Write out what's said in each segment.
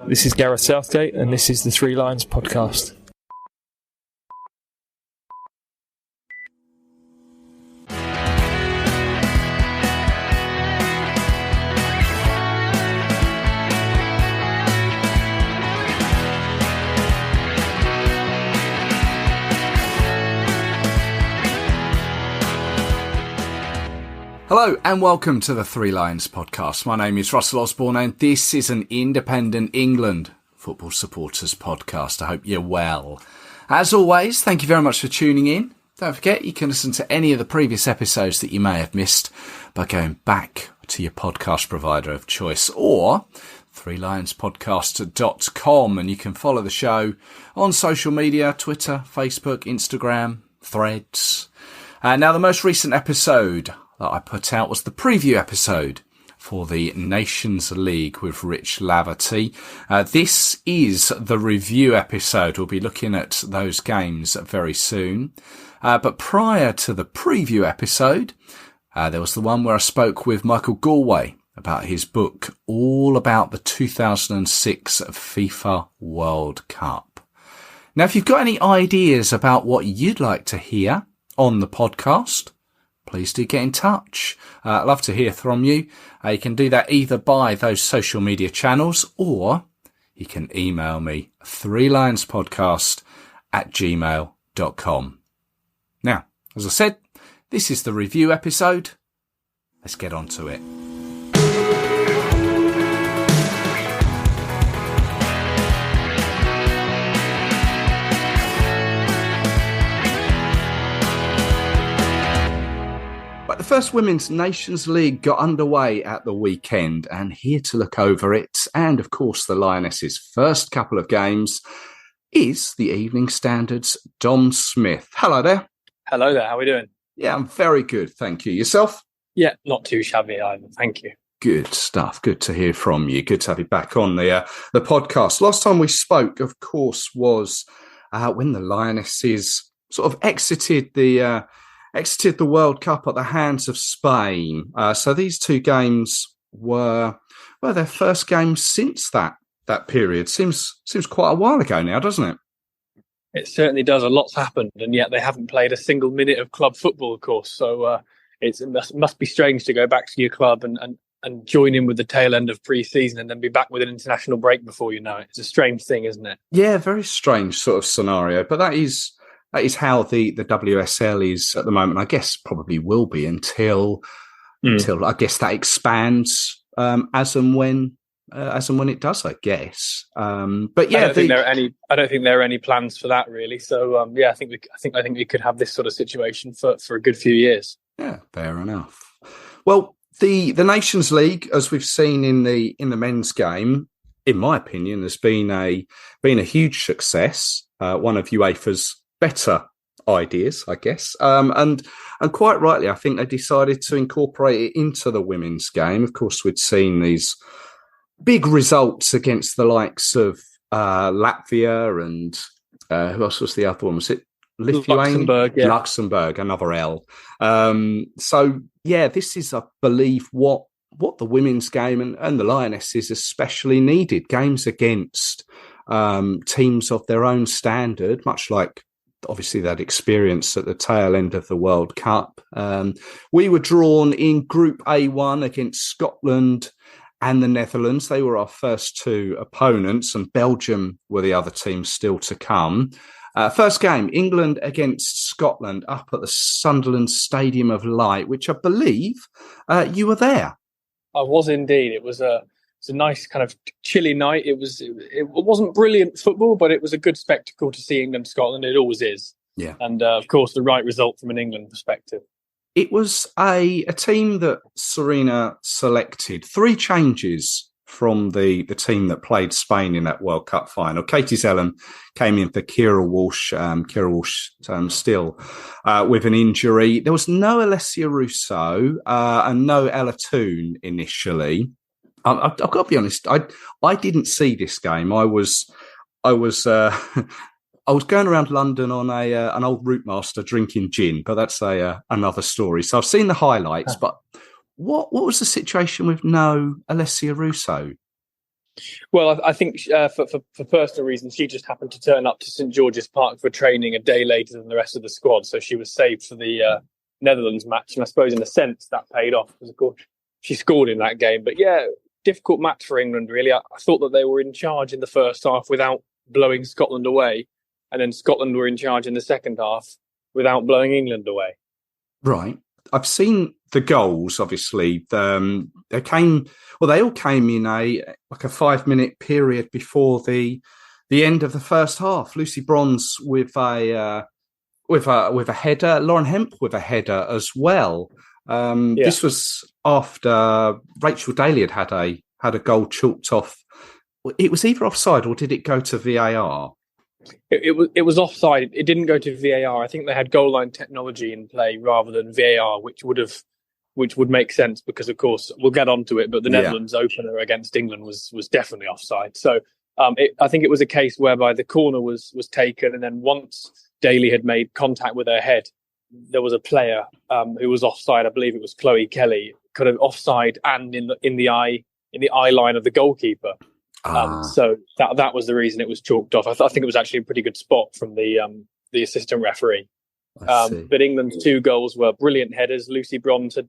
This is Gareth Southgate, and this is the Three Lions podcast. Hello and welcome to the Three Lions podcast. My name is Russell Osborne and this is an independent England football supporters podcast. I hope you're well. As always, thank you very much for tuning in. Don't forget you can listen to any of the previous episodes that you may have missed by going back to your podcast provider of choice or threelionspodcast.com, and you can follow the show on social media, Twitter, Facebook, Instagram, Threads. Now the most recent episode that I put out was the preview episode for the Nations League with Rich Laverty. This is the review episode. We'll be looking at those games very soon. But prior to the preview episode, there was the one where I spoke with Michael Galway about his book all about the 2006 FIFA World Cup. Now, if you've got any ideas about what you'd like to hear on the podcast, please do get in touch. I'd love to hear from you. You can do that either by those social media channels or you can email me threelionspodcast@gmail.com. Now, as I said, this is the review episode. Let's get on to it. The first Women's Nations League got underway at the weekend, and here to look over it, and of course the Lionesses' first couple of games, is the Evening Standard's Dom Smith. Hello there. Hello there, how are we doing? Yeah, I'm very good, thank you. Yourself? Yeah, not too shabby either, thank you. Good stuff, good to hear from you. Good to have you back on the podcast. Last time we spoke, of course, was when the Lionesses sort of exited the World Cup at the hands of Spain. So these two games were their first games since that period. Seems quite a while ago now, doesn't it? It certainly does. A lot's happened, and yet they haven't played a single minute of club football, of course. So it must be strange to go back to your club and join in with the tail end of pre-season and then be back with an international break before you know it. It's a strange thing, isn't it? Yeah, very strange sort of scenario. But that is how the WSL is at the moment. I guess probably will be until I guess that expands as and when it does. I guess. But yeah, I don't think there are any plans for that really. So yeah, I think we could have this sort of situation for a good few years. Yeah, fair enough. Well, the Nations League, as we've seen in the men's game, in my opinion, has been a huge success. One of UEFA's better ideas, I guess. And quite rightly, I think they decided to incorporate it into the women's game. Of course, we'd seen these big results against the likes of Latvia and who else was the other one? Was it Lithuania? Luxembourg, yeah. Luxembourg, another L. So, yeah, this is, I believe, what the women's game and the Lionesses especially needed. Games against teams of their own standard, much like obviously that experience at the tail end of the World Cup. We were drawn in Group A1 against Scotland and the Netherlands. They were our first two opponents, and Belgium were the other team still to come. First game, England against Scotland up at the Sunderland Stadium of Light, which I believe you were there. I was indeed. It was a nice kind of chilly night. It wasn't brilliant football, but it was a good spectacle to see England-Scotland. It always is. Yeah. And of course, the right result from an England perspective. It was a team that Serena selected. 3 changes from the team that played Spain in that World Cup final. Katie Zellem came in for Kira Walsh. Still with an injury. There was no Alessia Russo and no Ella Toone initially. I've got to be honest. I didn't see this game. I was going around London on an old Routemaster drinking gin, but that's another story. So I've seen the highlights, but what was the situation with no Alessia Russo? Well, I think for personal reasons, she just happened to turn up to St George's Park for training a day later than the rest of the squad, so she was saved for the Netherlands match. And I suppose, in a sense, that paid off because, of course, she scored in that game. But yeah, difficult match for England. Really, I thought that they were in charge in the first half without blowing Scotland away, and then Scotland were in charge in the second half without blowing England away. Right. I've seen the goals. Obviously, they all came in a 5-minute period before the end of the first half. Lucy Bronze with a header, Lauren Hemp with a header as well. This was after Rachel Daly had a goal chalked off. It was either offside or did it go to VAR? It was offside. It didn't go to VAR. I think they had goal line technology in play rather than VAR, which would make sense because, of course, we'll get onto it. But the Netherlands opener against England was definitely offside. So I think it was a case whereby the corner was taken, and then once Daly had made contact with her head, there was a player who was offside. I believe it was Chloe Kelly, kind of offside and in the eye line of the goalkeeper. So that was the reason it was chalked off. I think it was actually a pretty good spot from the assistant referee. But England's 2 goals were brilliant headers. Lucy Bronze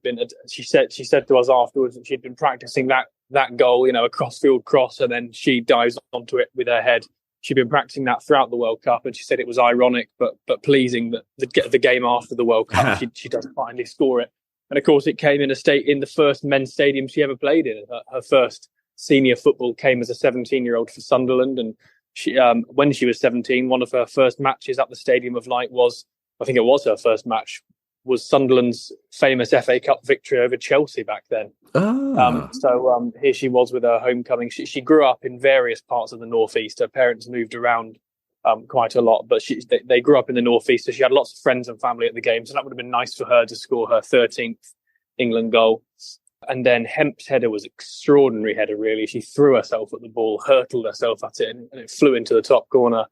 she said to us afterwards that she'd been practicing that goal, a cross-field cross, and then she dives onto it with her head. She'd been practicing that throughout the World Cup, and she said it was ironic but pleasing that the game after the World Cup she does finally score it. And of course, it came in the first men's stadium she ever played in. Her first senior football came as a 17-year-old for Sunderland, and she, when she was 17, one of her first matches at the Stadium of Light was her first match, was Sunderland's famous FA Cup victory over Chelsea back then. So here she was with her homecoming. She grew up in various parts of the northeast. Her parents moved around quite a lot, but they grew up in the northeast, so she had lots of friends and family at the game. So that would have been nice for her to score her 13th England goal. And then Hemp's header was extraordinary header, really. She threw herself at the ball, hurtled herself at it, and it flew into the top corner.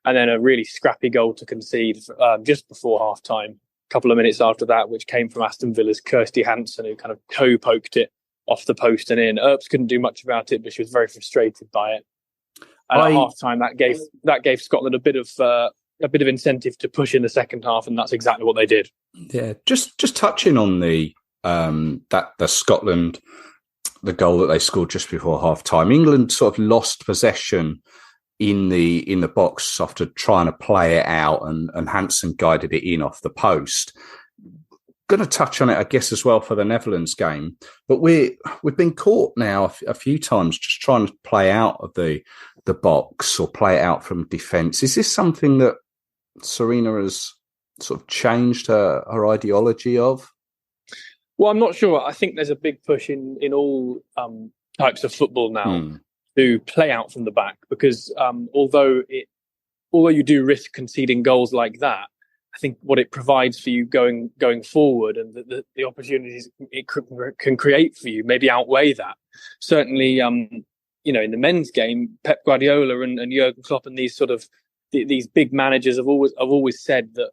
And then a really scrappy goal to concede just before half-time, a couple of minutes after that, which came from Aston Villa's Kirsty Hansen, who kind of toe-poked it off the post and in. Earps couldn't do much about it, but she was very frustrated by it. And at half-time, that gave Scotland a bit of incentive to push in the second half, and that's exactly what they did. Yeah, just touching on the Scotland, the goal that they scored just before half time. England sort of lost possession in the box after trying to play it out, and Hansen guided it in off the post. Going to touch on it, I guess, as well for the Netherlands game. But we've been caught now a few times just trying to play out of the box or play it out from defence. Is this something that Serena has sort of changed her ideology of? Well, I'm not sure. I think there's a big push in all types of football now to play out from the back, because although you do risk conceding goals like that, I think what it provides for you going forward, and the opportunities it can create for you maybe outweigh that. Certainly, in the men's game, Pep Guardiola and Jurgen Klopp and these sort of these big managers have always said that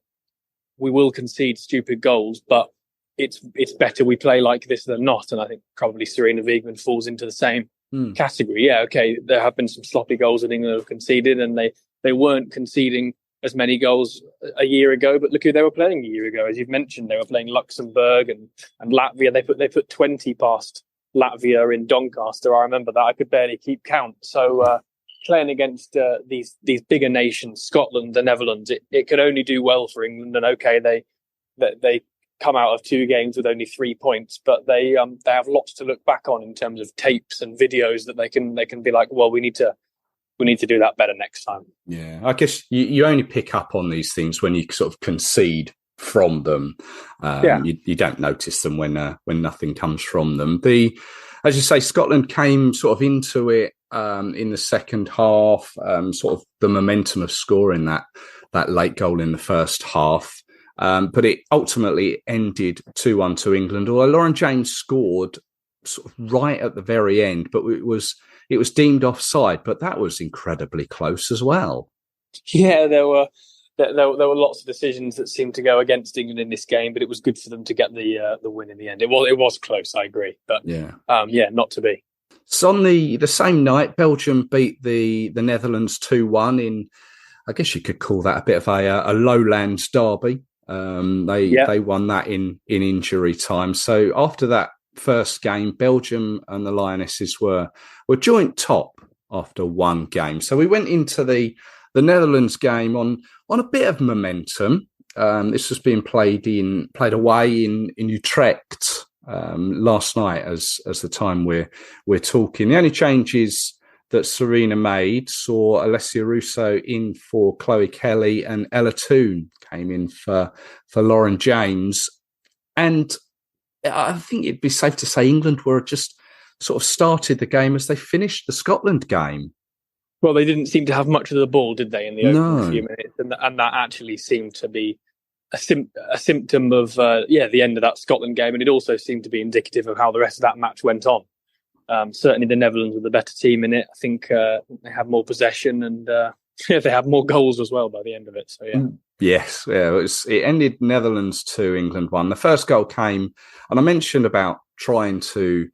we will concede stupid goals, but it's better we play like this than not. And I think probably Serena Wiegman falls into the same category. Yeah, okay, there have been some sloppy goals that England have conceded, and they weren't conceding as many goals a year ago. But look who they were playing a year ago. As you've mentioned, they were playing Luxembourg and Latvia. They put 20 past Latvia in Doncaster. I remember that. I could barely keep count. So playing against these bigger nations, Scotland, the Netherlands, it could only do well for England. And okay, they come out of 2 games with only 3 points, but they have lots to look back on in terms of tapes and videos that they can be like, well, we need to do that better next time. Yeah, I guess you only pick up on these things when you sort of concede from them. You don't notice them when nothing comes from them. As you say, Scotland came sort of into it in the second half, sort of the momentum of scoring that late goal in the first half. But it ultimately ended 2-1 to England, although Lauren James scored sort of right at the very end, but it was deemed offside, but that was incredibly close as well. Yeah, there were lots of decisions that seemed to go against England in this game, but it was good for them to get the win in the end. It was close, I agree, but not to be. So on the same night, Belgium beat the Netherlands 2-1 in, I guess you could call that a bit of a lowlands derby. They won that in injury time. So after that first game, Belgium and the Lionesses were joint top after one game. So we went into the Netherlands game on a bit of momentum. This was being played away in Utrecht last night as the time we're talking. The only changes that Serena made saw Alessia Russo in for Chloe Kelly, and Ella Toone came in for Lauren James. And I think it'd be safe to say England were just sort of started the game as they finished the Scotland game. Well, they didn't seem to have much of the ball, did they, in the opening few minutes? And that actually seemed to be a symptom of the end of that Scotland game, and it also seemed to be indicative of how the rest of that match went on. Certainly the Netherlands were the better team in it. I think they had more possession, and they had more goals as well by the end of it. So Yes, it ended Netherlands 2, England 1. The first goal came, and I mentioned about trying to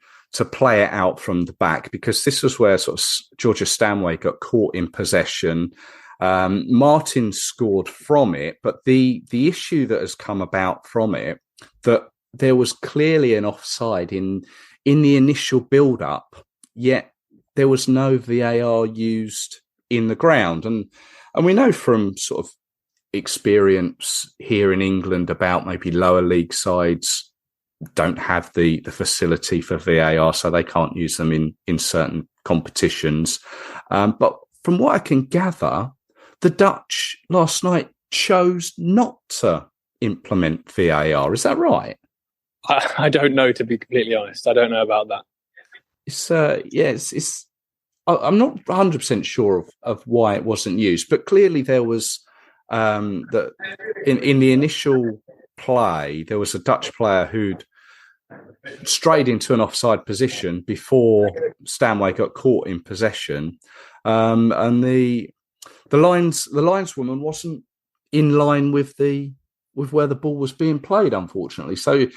play it out from the back, because this was where sort of Georgia Stanway got caught in possession. Martin scored from it, but the issue that has come about from it, that there was clearly an offside in the initial build-up, yet there was no VAR used in the ground. And we know from sort of experience here in England about maybe lower league sides don't have the facility for VAR, so they can't use them in certain competitions. But from what I can gather, the Dutch last night chose not to implement VAR. Is that right? I don't know, to be completely honest. I don't know about that. It's I'm not 100% sure of why it wasn't used, but clearly there was that in the initial play, there was a Dutch player who'd strayed into an offside position before Stanway got caught in possession, and the lineswoman wasn't in line with where the ball was being played, unfortunately. So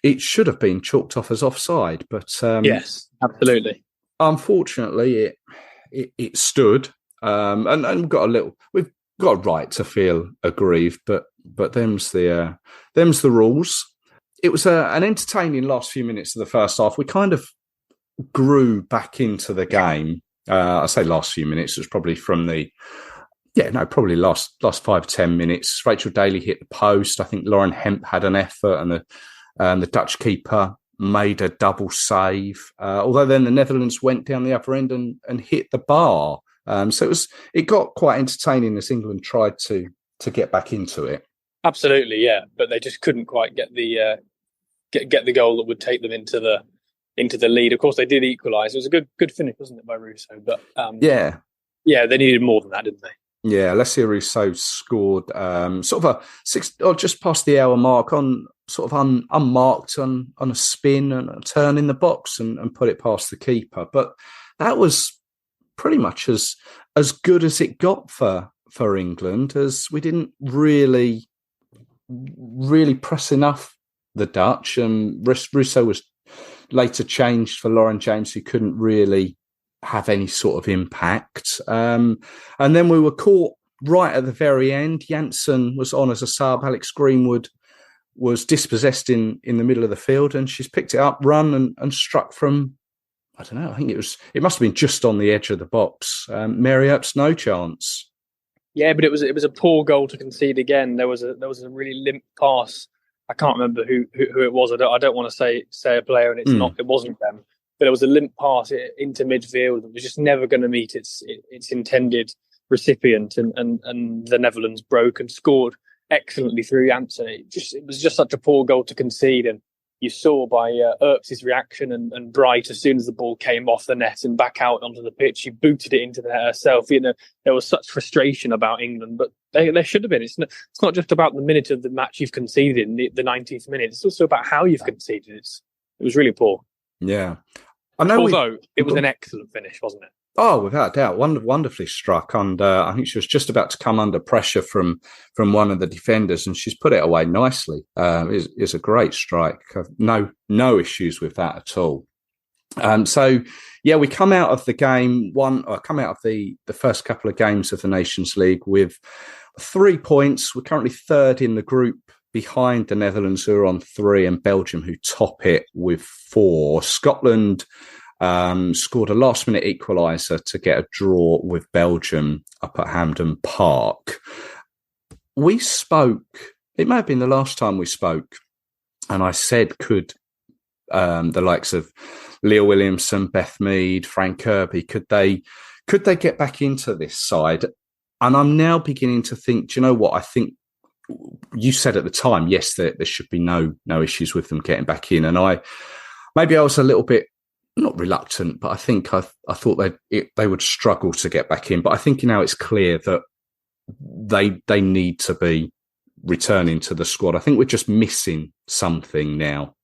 it should have been chalked off as offside, but yes, absolutely. Unfortunately, it stood, and we've got a right to feel aggrieved, but them's the rules. It was an entertaining last few minutes of the first half. We kind of grew back into the game. I say last few minutes, it was probably from probably last 5-10 minutes. Rachel Daly hit the post. I think Lauren Hemp had an effort, and the Dutch keeper made a double save. Although then the Netherlands went down the other end and hit the bar. So it got quite entertaining as England tried to get back into it. Absolutely, yeah, but they just couldn't quite get the goal that would take them into the lead. Of course, they did equalise. It was a good finish, wasn't it, by Russo? But they needed more than that, didn't they? Yeah, Alessia Russo scored sort of a 6 or just past the hour mark on sort of unmarked on a spin and a turn in the box and put it past the keeper. But that was pretty much as good as it got for England, as we didn't really press enough the Dutch. And Russo was later changed for Lauren James, who couldn't really have any sort of impact. And then we were caught right at the very end. Janssen was on as a sub. Alex Greenwood was dispossessed in the middle of the field, and she's picked it up, run and struck from, I don't know, I think it must have been just on the edge of the box. Mary Earp's no chance. Yeah, but it was a poor goal to concede again. There was a really limp pass. I can't remember who it was. I don't want to say a player, and it wasn't them. But it was a limp pass into midfield that was just never going to meet its intended recipient, and the Netherlands broke and scored excellently through Janssen. It was just such a poor goal to concede, and you saw by Earps' reaction and Bright, as soon as the ball came off the net and back out onto the pitch, she booted it into the net herself. You know, there was such frustration about England, but there should have been. It's not just about the minute of the match you've conceded in the 90th minute. It's also about how you've conceded. It was really poor. Yeah. Although it was an excellent finish, wasn't it? Oh, without doubt, wonderfully struck. And I think she was just about to come under pressure from one of the defenders, and she's put it away nicely. It's a great strike. No issues with that at all. So, yeah, we come out of the come out of the first couple of games of the Nations League with 3 points. We're currently third in the group behind the Netherlands, who are on 3, and Belgium, who top it with 4. Scotland scored a last-minute equaliser to get a draw with Belgium up at Hampden Park. We spoke, it may have been the last time we spoke, and I said, could the likes of Leah Williamson, Beth Mead, Frank Kirby, could they get back into this side? And I'm now beginning to think, do you know what? I think you said at the time, yes, there should be no issues with them getting back in. And I was a little bit, not reluctant, but I think I thought they would struggle to get back in. But I think now it's clear that they need to be returning to the squad. I think we're just missing something now.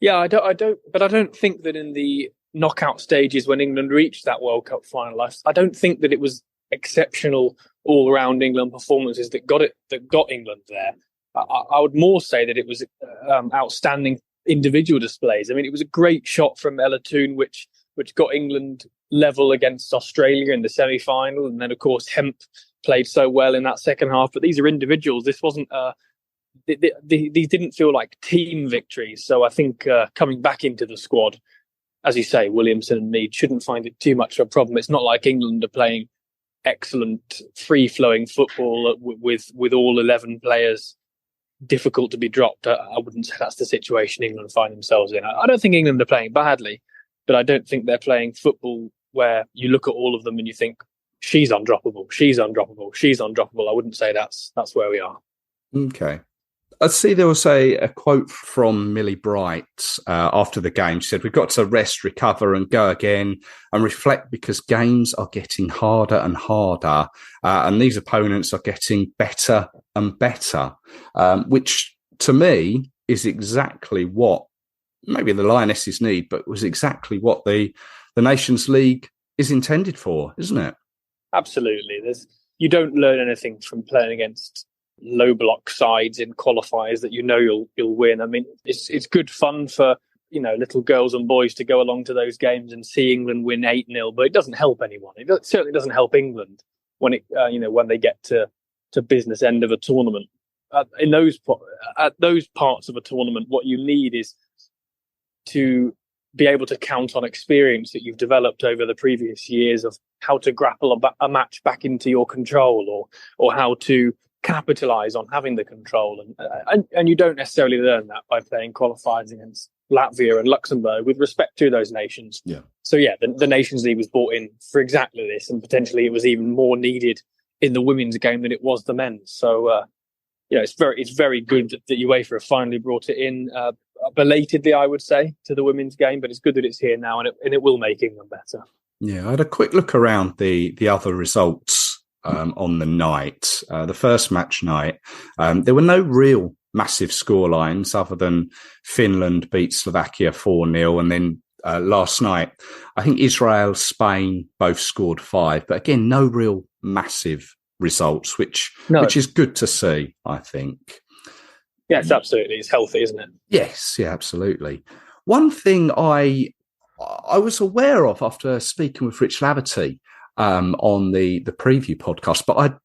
Yeah, I don't think that in the knockout stages when England reached that World Cup final, I don't think that it was exceptional all-round England performances that got England there. I would more say that it was outstanding individual displays. I mean, it was a great shot from Ella Toone, which got England level against Australia in the semi-final, and then of course Hemp played so well in that second half. But these are individuals. This wasn't. These didn't feel like team victories. So I think coming back into the squad, as you say, Williamson and Mead shouldn't find it too much of a problem. It's not like England are playing excellent free-flowing football with all 11 players difficult to be dropped. I wouldn't say that's the situation England find themselves in. I don't think England are playing badly, but I don't think they're playing football where you look at all of them and you think, she's undroppable, she's undroppable, she's undroppable. I wouldn't say that's where we are. Okay. I see there was a quote from Millie Bright after the game. She said, we've got to rest, recover and go again and reflect because games are getting harder and harder and these opponents are getting better and better, which to me is exactly what maybe the Lionesses need, but was exactly what the Nations League is intended for, isn't it? Absolutely. You don't learn anything from playing against low block sides in qualifiers that you'll win. I mean, it's good fun for little girls and boys to go along to those games and see England win 8-0, but it doesn't help anyone. It certainly doesn't help England when they get to business end of a tournament. At those parts of a tournament, what you need is to be able to count on experience that you've developed over the previous years of how to grapple a match back into your control, or how to capitalize on having the control, and you don't necessarily learn that by playing qualifiers against Latvia and Luxembourg with respect to those nations. Yeah. So yeah, the Nations League was brought in for exactly this, and potentially it was even more needed in the women's game than it was the men's. So it's very good that UEFA have finally brought it in belatedly, I would say, to the women's game, but it's good that it's here now, and it will make England better. Yeah, I had a quick look around the other results on the night, the first match night. There were no real massive scorelines other than Finland beat Slovakia 4-0. And then last night, I think Israel, Spain both scored 5. But again, no real massive results, which is good to see, I think. Yes, absolutely. It's healthy, isn't it? Yes, yeah, absolutely. One thing I was aware of after speaking with Rich Laverty on the preview podcast, but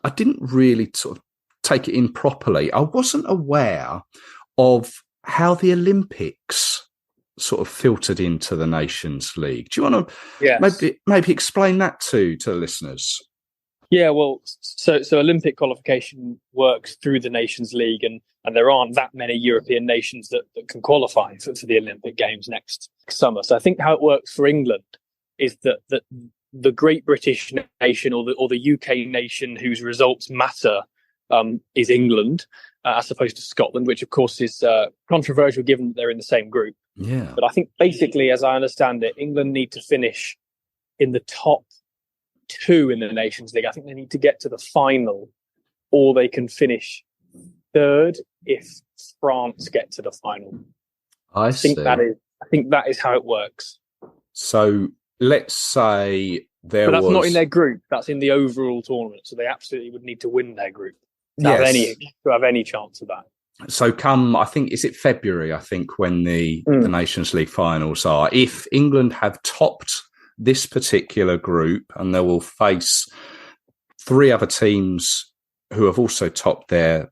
I didn't really sort of take it in properly. I wasn't aware of how the Olympics sort of filtered into the Nations League. Do you want to maybe explain that to the listeners? Yeah, well, so Olympic qualification works through the Nations League, and there aren't that many European nations that can qualify for the Olympic Games next summer. So I think how it works for England is that the Great British nation or the UK nation whose results matter is England, as opposed to Scotland, which of course is controversial given that they're in the same group. Yeah. But I think basically, as I understand it, England need to finish in the top 2 in the Nations League. I think they need to get to the final, or they can finish 3rd if France get to the final. I think that is how it works. So let's say but that's not in their group. That's in the overall tournament. So they absolutely would need to win their group to have any chance of that. So come, I think, is it February, I think, when the Nations League finals are. If England have topped this particular group, and they will face 3 other teams who have also topped their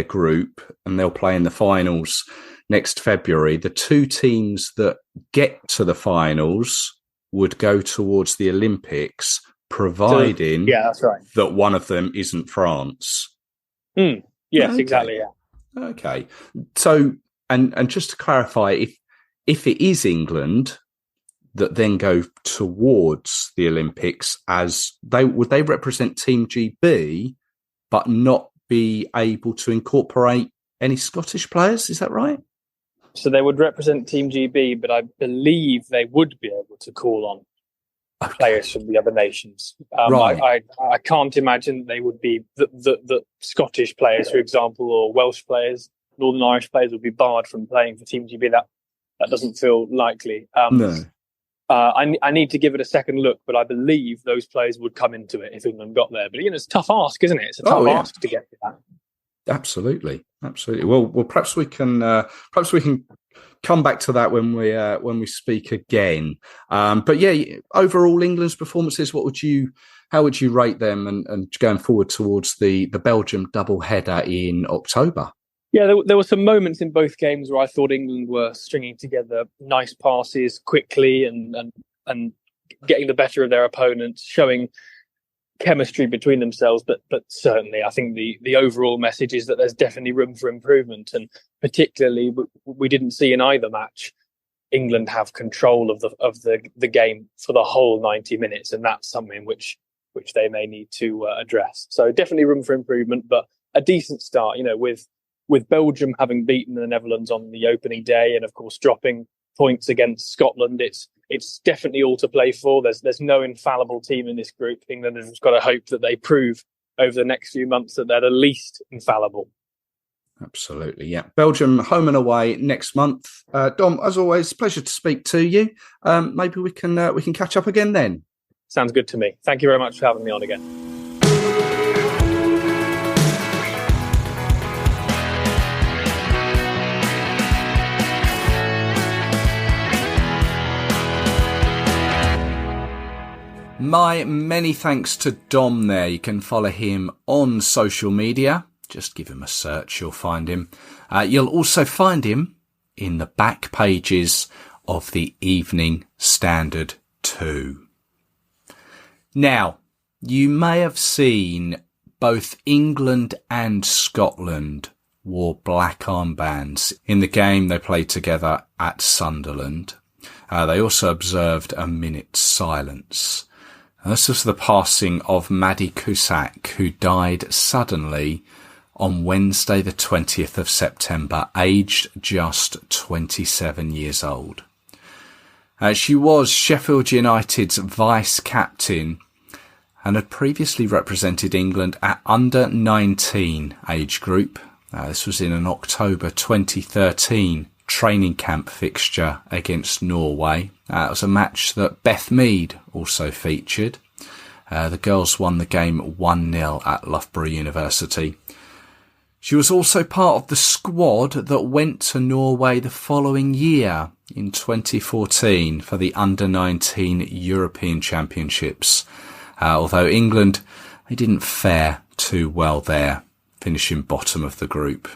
group, and they'll play in the finals next February, the 2 teams that get to the finals would go towards the Olympics, providing that's right, that one of them isn't France. Yes, okay. Exactly, yeah. Okay. So, and just to clarify, if it is England that then go towards the Olympics, would they represent Team GB, but not be able to incorporate any Scottish players? Is that right? So they would represent Team GB, but I believe they would be able to call on players from the other nations. Right. I can't imagine they would be the Scottish players, for example, or Welsh players, Northern Irish players would be barred from playing for Team GB. That doesn't feel likely. No. I need to give it a second look, but I believe those players would come into it if England got there. But it's a tough ask, isn't it? It's a tough ask to get to that. Absolutely. Well, perhaps we can come back to that when we speak again. But yeah, overall England's performances, how would you rate them, and going forward towards the Belgium double header in October? Yeah, there were some moments in both games where I thought England were stringing together nice passes quickly and getting the better of their opponents, showing chemistry between themselves. But certainly, I think the overall message is that there's definitely room for improvement, and particularly we didn't see in either match England have control of the game for the whole 90 minutes, and that's something which they may need to address. So definitely room for improvement, but a decent start. With Belgium having beaten the Netherlands on the opening day, and of course dropping points against Scotland, it's definitely all to play for. There's no infallible team in this group. England has got to hope that they prove over the next few months that they're the least infallible. Absolutely, yeah. Belgium home and away next month. Dom, as always, pleasure to speak to you. Maybe we can catch up again then. Sounds good to me. Thank you very much for having me on again. My many thanks to Dom there. You can follow him on social media. Just give him a search, you'll find him. You'll also find him in the back pages of the Evening Standard 2. Now, you may have seen both England and Scotland wore black armbands in the game they played together at Sunderland. They also observed a minute's silence. This was the passing of Maddie Cusack, who died suddenly on Wednesday the 20th of September, aged just 27 years old. She was Sheffield United's vice-captain and had previously represented England at under-19 age group. This was in an October 2013 training camp fixture against Norway. It was a match that Beth Mead also featured. The girls won the game 1-0 at Loughborough University. She was also part of the squad that went to Norway the following year in 2014 for the under-19 European Championships. Although England, they didn't fare too well there, finishing bottom of the group.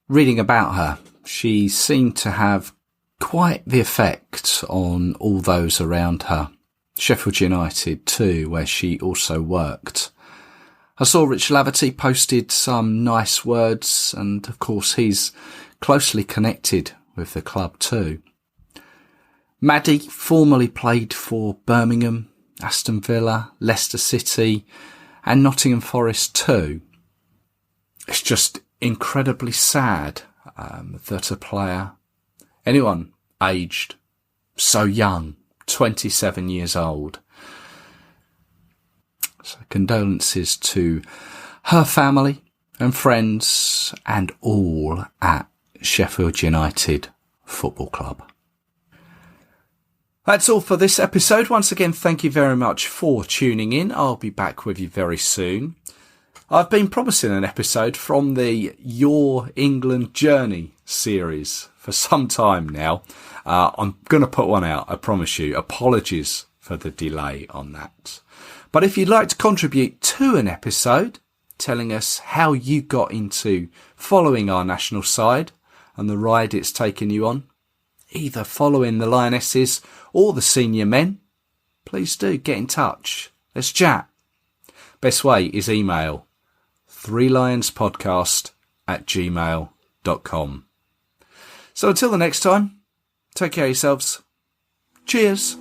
Reading about her, she seemed to have quite the effect on all those around her. Sheffield United too, where she also worked. I saw Rich Laverty posted some nice words, and of course he's closely connected with the club too. Maddie formerly played for Birmingham, Aston Villa, Leicester City and Nottingham Forest too. It's just incredibly sad that a player, anyone aged so young, 27 years old. So condolences to her family and friends and all at Sheffield United Football Club. That's all for this episode. Once again, thank you very much for tuning in. I'll be back with you very soon. I've been promising an episode from the Your England Journey series for some time now. I'm going to put one out, I promise you. Apologies for the delay on that. But if you'd like to contribute to an episode, telling us how you got into following our national side and the ride it's taken you on, either following the Lionesses or the senior men, please do get in touch. Let's chat. Best way is email 3lionspodcast@gmail.com. So until the next time, take care of yourselves. Cheers.